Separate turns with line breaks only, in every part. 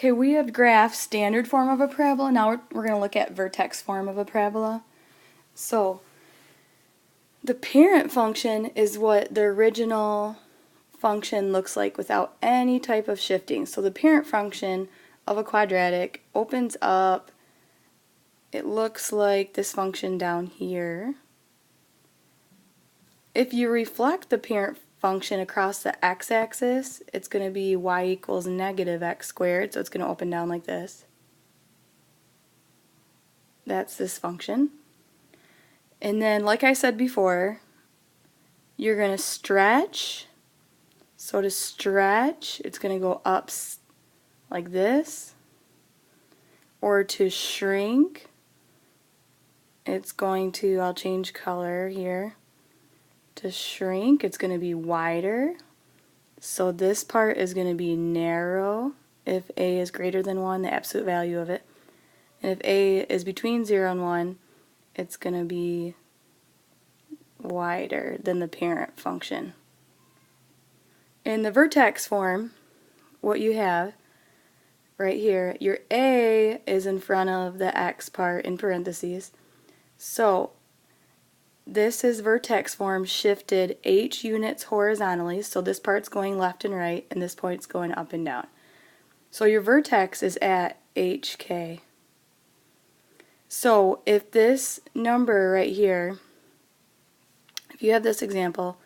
Okay, we have graphed standard form of a parabola. Now we're going to look at vertex form of a parabola. So the parent function is what the original function looks like without any type of shifting. So the parent function of a quadratic opens up, it looks like this function down here. If you reflect the parent function across the x-axis, it's going to be y equals negative x squared, so it's going to open down like this. That's this function. And then, like I said before, you're going to stretch. So to stretch, it's going to go up like this. Or to shrink, it's going to, I'll change color here. To shrink, it's going to be wider. So this part is going to be narrow if a is greater than 1, the absolute value of it. And if a is between 0 and 1, it's going to be wider than the parent function. In the vertex form, what you have right here, your a is in front of the x part in parentheses. So this is vertex form shifted h units horizontally, so this part's going left and right, and this point's going up and down. So your vertex is at hk. So if this number right here, if you have this example,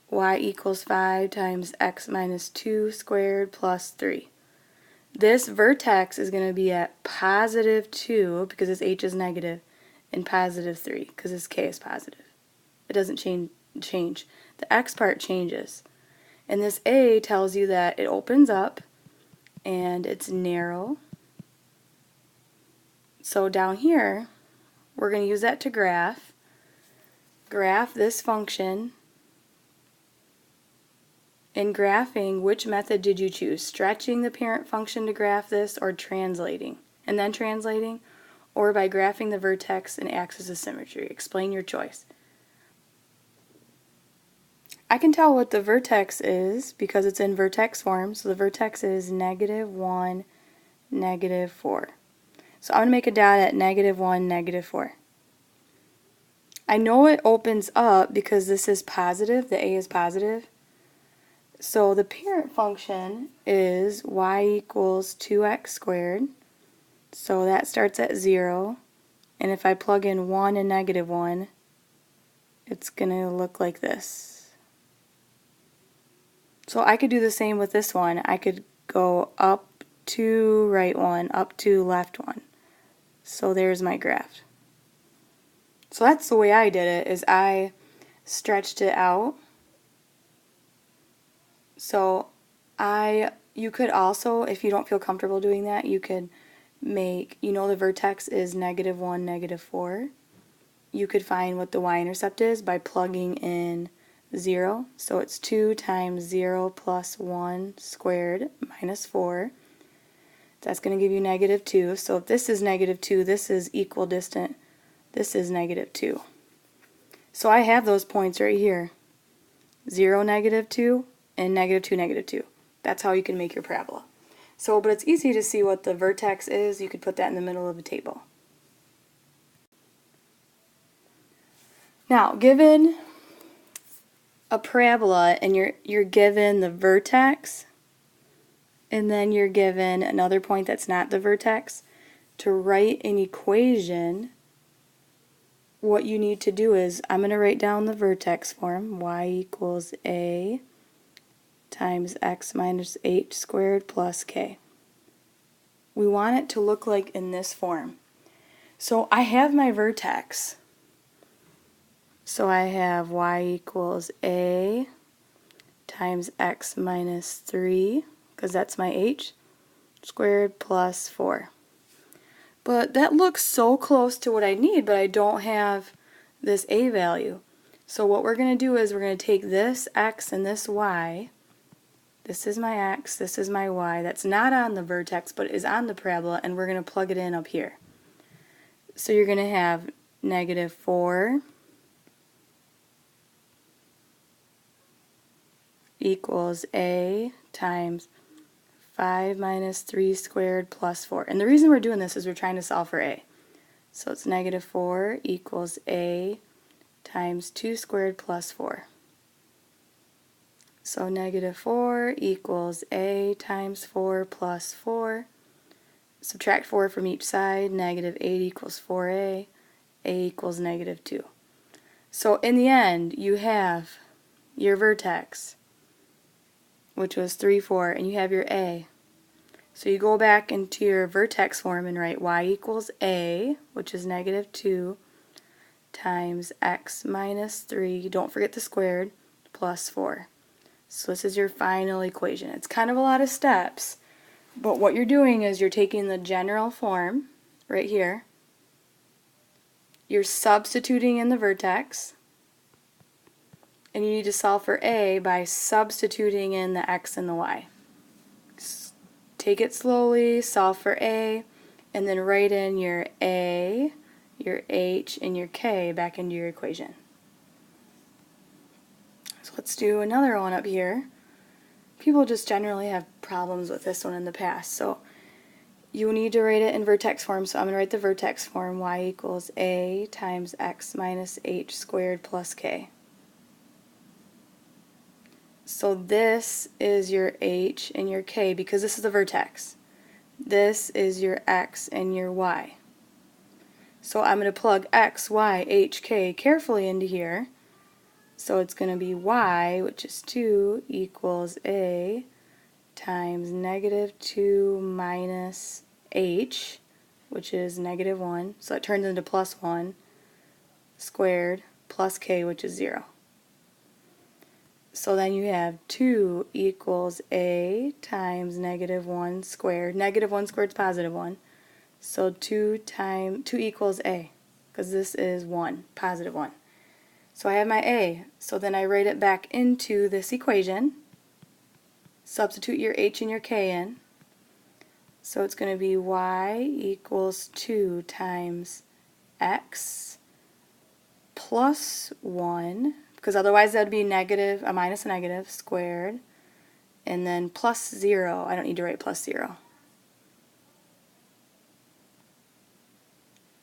y equals 5 times x minus 2 squared plus 3. This vertex is going to be at positive 2 because this h is negative, and positive 3 because this k is positive. It doesn't change. The x part changes. And this a tells you that it opens up and it's narrow. So down here, we're going to use that to graph this function. In graphing, which method did you choose? Stretching the parent function to graph this, or translating, and then translating, or by graphing the vertex and axis of symmetry? Explain your choice. I can tell what the vertex is because it's in vertex form, so the vertex is negative 1, negative 4. So I'm going to make a dot at negative 1, negative 4. I know it opens up because this is positive, the a is positive. So the parent function is y equals 2x squared. So that starts at 0. And if I plug in 1 and negative 1, it's going to look like this. So I could do the same with this one. I could go up to right 1, up to left 1. So there's my graph. So that's the way I did it, is I stretched it out. So you could also, if you don't feel comfortable doing that, you could make, the vertex is negative 1, negative 4. You could find what the y-intercept is by plugging in 0. So it's 2 times 0 plus 1 squared minus 4. That's going to give you negative 2. So if this is negative 2, this is equidistant. This is negative 2. So I have those points right here. 0, negative 2, and negative 2, negative 2. That's how you can make your parabola. So, but it's easy to see what the vertex is. You could put that in the middle of a table. Now, given a parabola and you're given the vertex, and then you're given another point that's not the vertex, to write an equation, what you need to do is, I'm going to write down the vertex form, y equals a times x minus h squared plus k. We want it to look like in this form. So I have my vertex. So I have y equals a times x minus 3, because that's my h, squared plus 4. But that looks so close to what I need, but I don't have this a value. So what we're going to do is we're going to take this x and this y. This is my x, this is my y. That's not on the vertex, but is on the parabola, and we're going to plug it in up here. So you're going to have negative 4 equals a times 5 minus 3 squared plus 4. And the reason we're doing this is we're trying to solve for a. So it's negative 4 equals a times 2 squared plus 4. So negative 4 equals a times 4 plus 4. Subtract 4 from each side, negative 8 equals 4a, a equals negative 2. So in the end, you have your vertex, which was 3, 4, and you have your a. So you go back into your vertex form and write y equals a, which is negative 2, times x minus 3, don't forget the squared, plus 4. So this is your final equation. It's kind of a lot of steps, but what you're doing is you're taking the general form, right here, you're substituting in the vertex, and you need to solve for a by substituting in the x and the y. Take it slowly, solve for a, and then write in your a, your h, and your k back into your equation. So let's do another one up here. People just generally have problems with this one in the past, so you need to write it in vertex form. So I'm going to write the vertex form, y equals a times x minus h squared plus k. So this is your h and your k because this is the vertex. This is your x and your y. So I'm going to plug x, y, h, k carefully into here. So it's going to be y, which is 2, equals a times negative 2 minus h, which is negative 1. So it turns into plus 1 squared plus k, which is 0. So then you have 2 equals a times negative 1 squared. Negative 1 squared is positive 1. So 2 equals a, because this is 1, positive 1. So I have my a. So then I write it back into this equation. Substitute your h and your k in. So it's going to be y equals 2 times x plus 1, because otherwise that would be negative, a minus a negative, squared, and then plus 0. I don't need to write plus 0.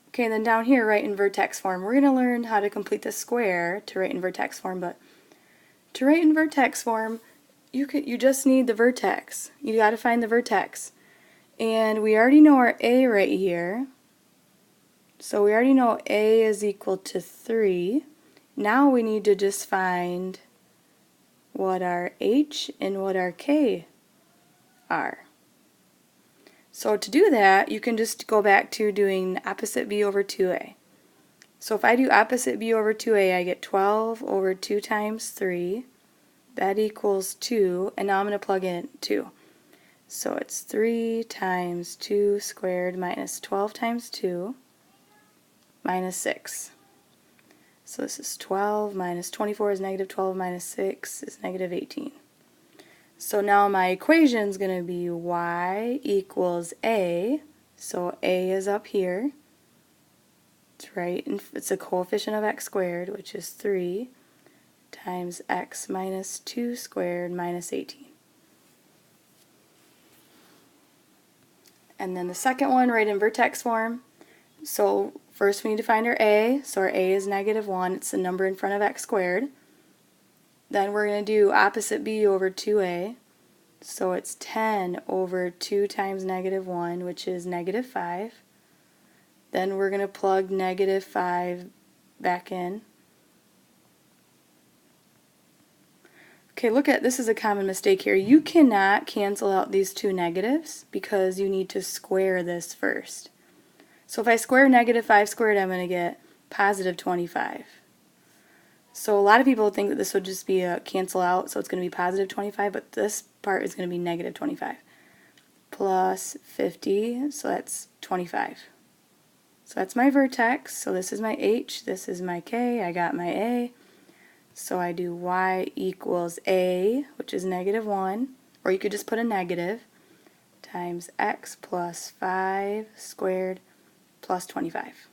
Okay, and then down here, write in vertex form. We're going to learn how to complete the square to write in vertex form, but to write in vertex form, you just need the vertex. You got to find the vertex. And we already know our a right here. So we already know a is equal to 3. Now we need to just find what our h and what our k are. So to do that, you can just go back to doing opposite b over 2a. So if I do opposite b over 2a, I get 12 over 2 times 3. That equals 2, and now I'm going to plug in 2. So it's 3 times 2 squared minus 12 times 2 minus 6. So this is 12 minus 24 is negative 12 minus 6 is negative 18. So now my equation is going to be y equals a. So a is up here. It's right, and it's a coefficient of x squared, which is 3 times x minus 2 squared minus 18. And then the second one, right in vertex form. So first we need to find our a. So our a is negative 1. It's the number in front of x squared. Then we're going to do opposite b over 2a. So it's 10 over 2 times negative 1, which is negative 5. Then we're going to plug negative 5 back in. Okay, look at this is a common mistake here. You cannot cancel out these two negatives because you need to square this first. So if I square negative 5 squared, I'm going to get positive 25. So a lot of people think that this would just be a cancel out, so it's going to be positive 25, but this part is going to be negative 25. Plus 50, so that's 25. So that's my vertex, so this is my h, this is my k, I got my a. So I do y equals a, which is negative 1, or you could just put a negative, times x plus 5 squared plus 25.